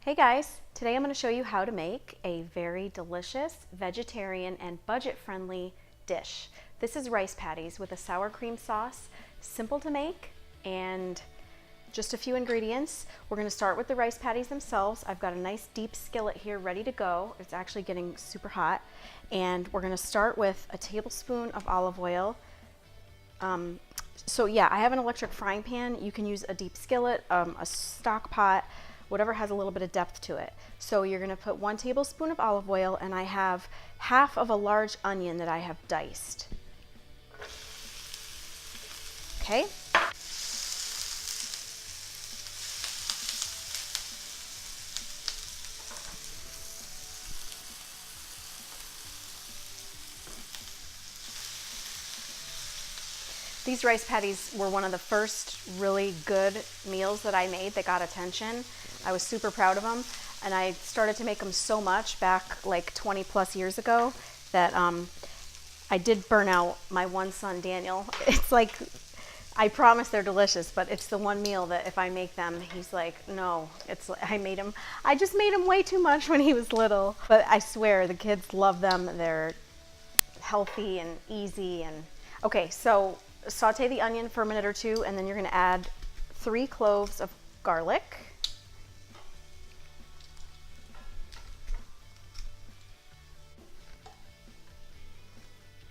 Hey guys, today I'm going to show you how to make a very delicious vegetarian and budget-friendly dish. This is rice patties with a sour cream sauce, simple to make and just a few ingredients. We're going to start with the rice patties themselves. I've got a nice deep skillet here ready to go. It's actually getting super hot, and we're going to start with a tablespoon of olive oil. So yeah, I have an electric frying pan. You can use a deep skillet, a stock pot, whatever has a little bit of depth to it. So you're gonna put 1 tablespoon of olive oil, and I have half of a large onion that I have diced. Okay. These rice patties were one of the first really good meals that I made that got attention. I was super proud of them, and I started to make them so much back like 20 plus years ago that I did burn out my one son, Daniel. It's like, I promise they're delicious, but it's the one meal that if I make them, he's like, no, I just made him way too much when he was little. But I swear the kids love them. They're healthy and easy. And okay, so saute the onion for a minute or two, and then you're gonna add 3 cloves of garlic.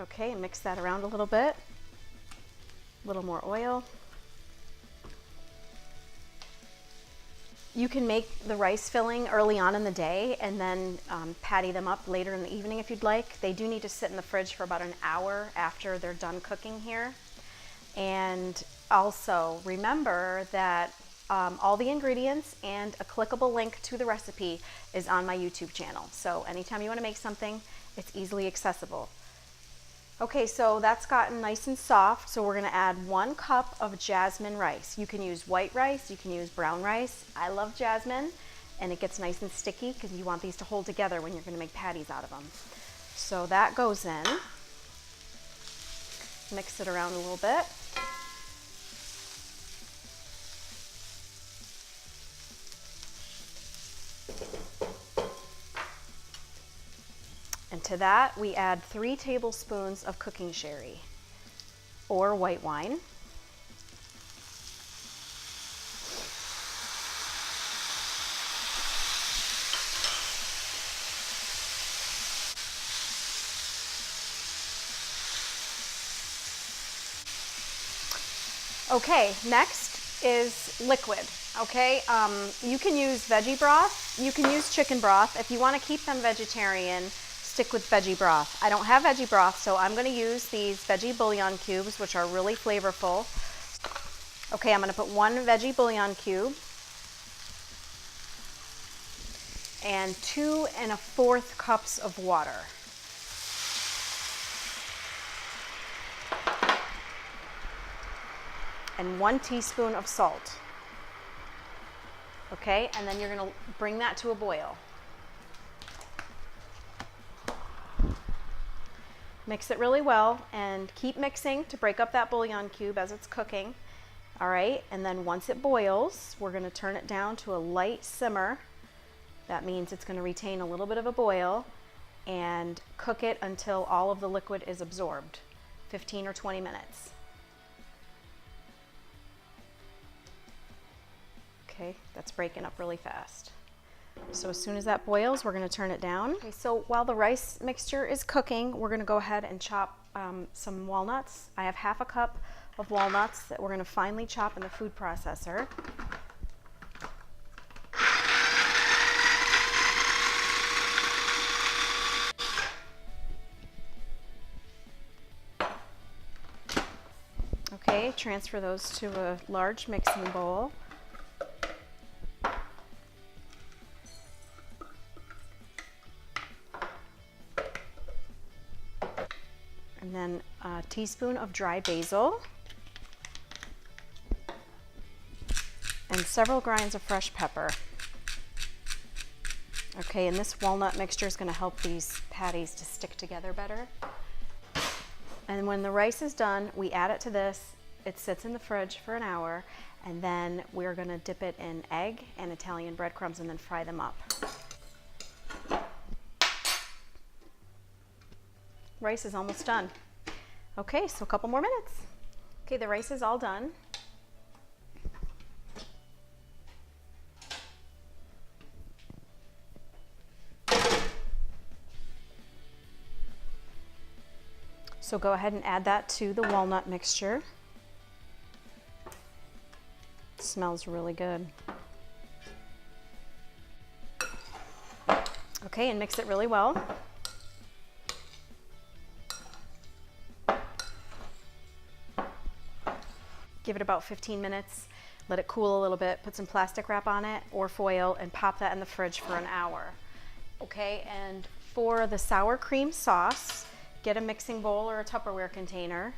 Okay, mix that around a little bit. A little more oil. You can make the rice filling early on in the day and then patty them up later in the evening if you'd like. They do need to sit in the fridge for about an hour after they're done cooking here. And also remember that all the ingredients and a clickable link to the recipe is on my YouTube channel. So anytime you want to make something, it's easily accessible. Okay, so that's gotten nice and soft, so we're going to add 1 cup of jasmine rice. You can use white rice, you can use brown rice. I love jasmine, and it gets nice and sticky because you want these to hold together when you're going to make patties out of them. So that goes in. Mix it around a little bit. And to that, we add 3 tablespoons of cooking sherry or white wine. Okay, next is liquid. Okay, you can use veggie broth, you can use chicken broth. If you want to keep them vegetarian, stick with veggie broth. I don't have veggie broth, so I'm going to use these veggie bouillon cubes, which are really flavorful. Okay, I'm going to put 1 veggie bouillon cube and 2 1/4 cups of water. And 1 teaspoon of salt. Okay, and then you're going to bring that to a boil. Mix it really well and keep mixing to break up that bouillon cube as it's cooking. All right, and then once it boils, we're going to turn it down to a light simmer. That means it's going to retain a little bit of a boil, and cook it until all of the liquid is absorbed, 15 or 20 minutes. Okay, that's breaking up really fast. So as soon as that boils, we're going to turn it down. Okay, so while the rice mixture is cooking, we're going to go ahead and chop some walnuts. I have half a cup of walnuts that we're going to finely chop in the food processor. Okay, transfer those to a large mixing bowl. And then a teaspoon of dry basil and several grinds of fresh pepper. Okay, and this walnut mixture is going to help these patties to stick together better. And when the rice is done, we add it to this It sits in the fridge for an hour, and then we're gonna dip it in egg and Italian breadcrumbs and then fry them up. Rice is almost done. Okay, so a couple more minutes. Okay, the rice is all done. So go ahead and add that to the walnut mixture. It smells really good. Okay, and mix it really well. Give it about 15 minutes, let it cool a little bit, put some plastic wrap on it or foil and pop that in the fridge for an hour. Okay, and for the sour cream sauce, get a mixing bowl or a Tupperware container.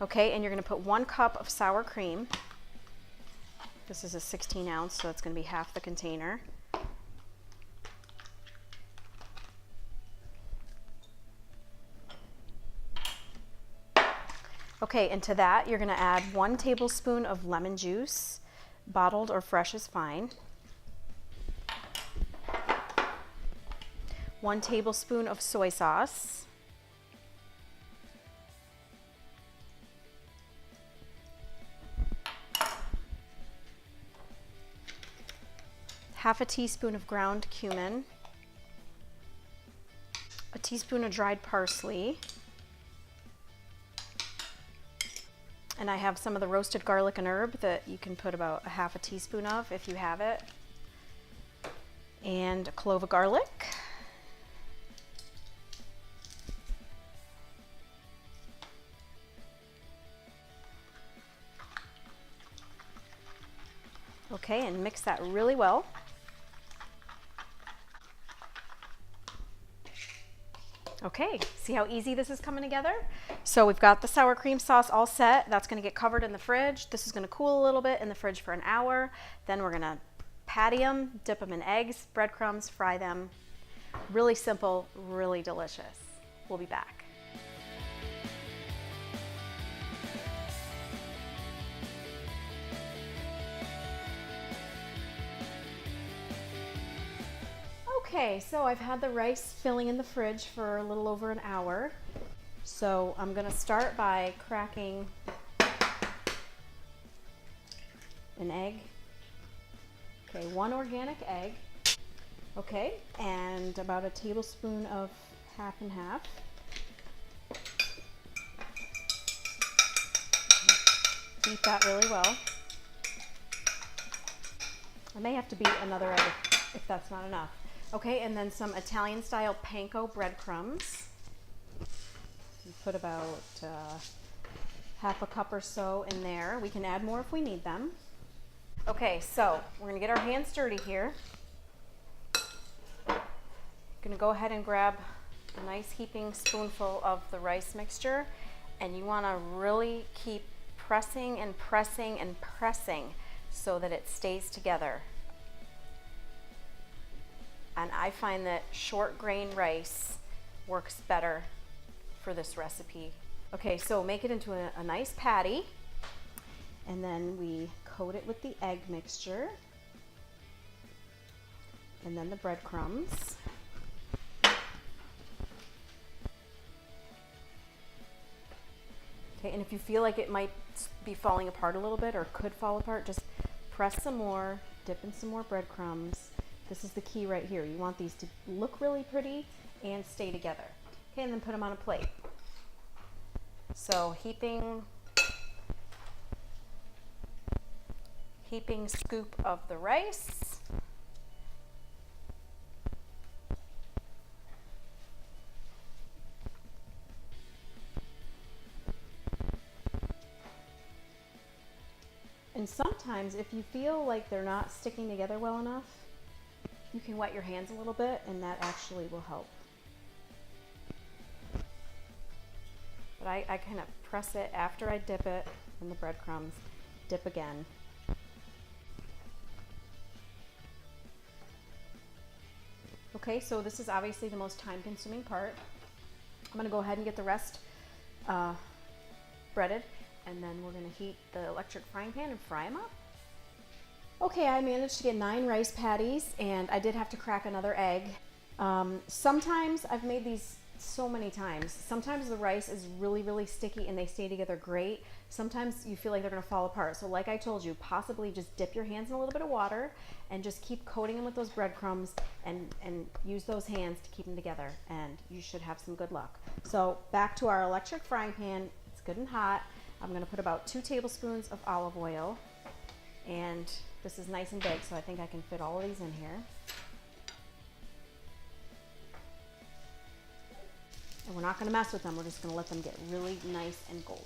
Okay, and you're gonna put 1 cup of sour cream. This is a 16 ounce, so it's gonna be half the container. Okay, and to that, you're gonna add 1 tablespoon of lemon juice, bottled or fresh is fine. 1 tablespoon of soy sauce. Half a teaspoon of ground cumin. A teaspoon of dried parsley. And I have some of the roasted garlic and herb that you can put about a half a teaspoon of if you have it. And a clove of garlic. Okay, and mix that really well. Okay, see how easy this is coming together? So we've got the sour cream sauce all set. That's gonna get covered in the fridge. This is gonna cool a little bit in the fridge for an hour. Then we're gonna patty them, dip them in eggs, breadcrumbs, fry them. Really simple, really delicious. We'll be back. Okay, so I've had the rice filling in the fridge for a little over an hour. So I'm gonna start by cracking an egg. Okay, 1 organic egg. Okay, and about a tablespoon of half and half. Beat that really well. I may have to beat another egg if that's not enough. Okay, and then some Italian style panko breadcrumbs. You put about half a cup or so in there. We can add more if we need them. Okay, so we're gonna get our hands dirty here. Gonna go ahead and grab a nice heaping spoonful of the rice mixture, and you wanna really keep pressing and pressing and pressing so that it stays together. And I find that short grain rice works better for this recipe. Okay, so make it into a nice patty, and then we coat it with the egg mixture, and then the breadcrumbs. Okay, and if you feel like it might be falling apart a little bit or could fall apart, just press some more, dip in some more breadcrumbs. This is the key right here. You want these to look really pretty and stay together. Okay, and then put them on a plate. So heaping scoop of the rice. And sometimes if you feel like they're not sticking together well enough, you can wet your hands a little bit, and that actually will help. But I kind of press it after I dip it in the breadcrumbs, dip again. Okay, so this is obviously the most time-consuming part. I'm gonna go ahead and get the rest breaded, and then we're gonna heat the electric frying pan and fry them up. Okay, I managed to get 9 rice patties, and I did have to crack another egg. Sometimes, I've made these so many times, sometimes the rice is really, really sticky and they stay together great. Sometimes you feel like they're gonna fall apart. So like I told you, possibly just dip your hands in a little bit of water and just keep coating them with those breadcrumbs and use those hands to keep them together, and you should have some good luck. So back to our electric frying pan. It's good and hot. I'm gonna put about 2 tablespoons of olive oil, and this is nice and big, so I think I can fit all of these in here. And we're not going to mess with them, we're just going to let them get really nice and golden.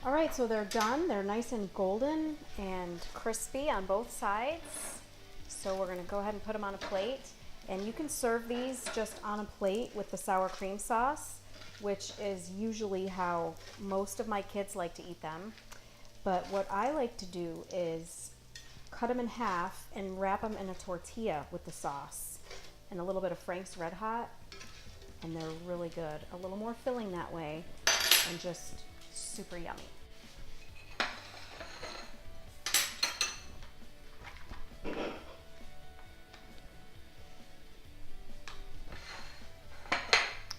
All right, so they're done. They're nice and golden and crispy on both sides. So we're gonna go ahead and put them on a plate, and you can serve these just on a plate with the sour cream sauce, which is usually how most of my kids like to eat them. But what I like to do is cut them in half and wrap them in a tortilla with the sauce and a little bit of Frank's Red Hot, and they're really good. A little more filling that way and just super yummy.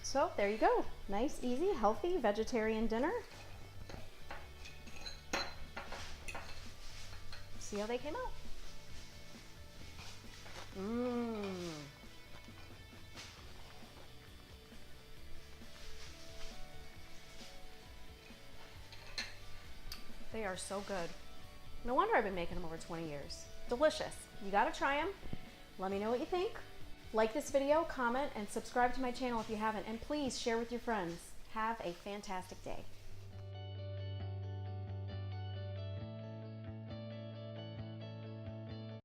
So there you go. Nice, easy, healthy vegetarian dinner. See how they came out? They are so good. No wonder I've been making them over 20 years. Delicious. You gotta try them. Let me know what you think. Like this video, comment, and subscribe to my channel if you haven't, and please share with your friends. Have a fantastic day.